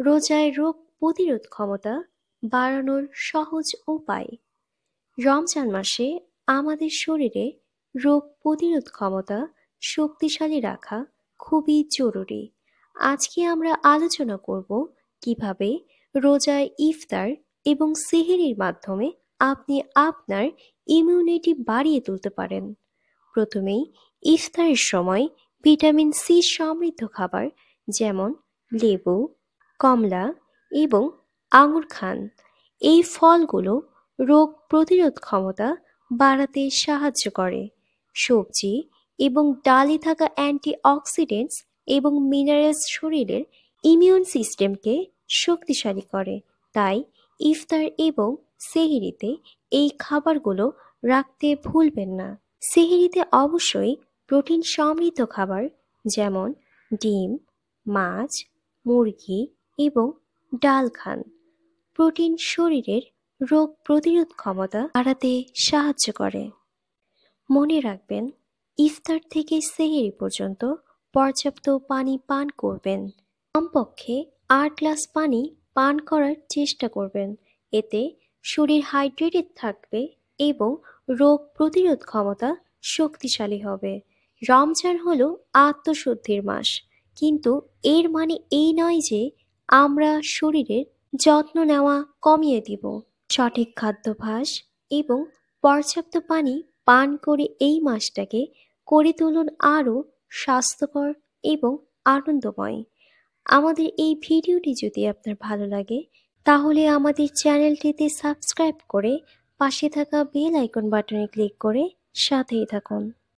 রোজায় রোগ প্রতিরোধ ক্ষমতা বাড়ানোর সহজ উপায়। রমজান মাসে আমাদের শরীরে রোগ প্রতিরোধ ক্ষমতা শক্তিশালী রাখা খুবই জরুরি। আজকে আমরা আলোচনা করব কিভাবে রোজায় ইফতার এবং সেহরির মাধ্যমে আপনি আপনার ইমিউনিটি বাড়িয়ে তুলতে পারেন। প্রথমেই ইফতারের সময় ভিটামিন সি সমৃদ্ধ খাবার যেমন লেবু, কমলা এবং আঙুর খান। এই ফলগুলো রোগ প্রতিরোধ ক্ষমতা বাড়াতে সাহায্য করে। সবজি এবং ডালে থাকা অ্যান্টিঅক্সিডেন্টস এবং মিনারেলস শরীরের ইমিউন সিস্টেমকে শক্তিশালী করে। তাই ইফতার এবং সেহরিতে এই খাবারগুলো রাখতে ভুলবেন না। সেহরিতে অবশ্যই প্রোটিন সমৃদ্ধ খাবার যেমন ডিম, মাছ, মুরগি এবং ডাল খান। প্রোটিন শরীরের রোগ প্রতিরোধ ক্ষমতা বাড়াতে সাহায্য করে। মনে রাখবেন, ইফতার থেকে সেহরি পর্যন্ত পর্যাপ্ত পানি পান করবেন। কমপক্ষে 8 গ্লাস পানি পান করার চেষ্টা করবেন। এতে শরীর হাইড্রেটেড থাকবে এবং রোগ প্রতিরোধ ক্ষমতা শক্তিশালী হবে। রমজান হলো আত্মশুদ্ধির মাস, কিন্তু এর মানে এই নয় যে আমরা শরীরের যত্ন নেওয়া কমিয়ে দিব। সঠিক খাদ্যাভ্যাস এবং পর্যাপ্ত পানি পান করে এই মাসটাকে করে তুলুন আরও স্বাস্থ্যকর এবং আনন্দময়। আমাদের এই ভিডিওটি যদি আপনার ভালো লাগে তাহলে আমাদের চ্যানেলটিতে সাবস্ক্রাইব করে পাশে থাকা বেল আইকন বাটনে ক্লিক করে সাথেই থাকুন।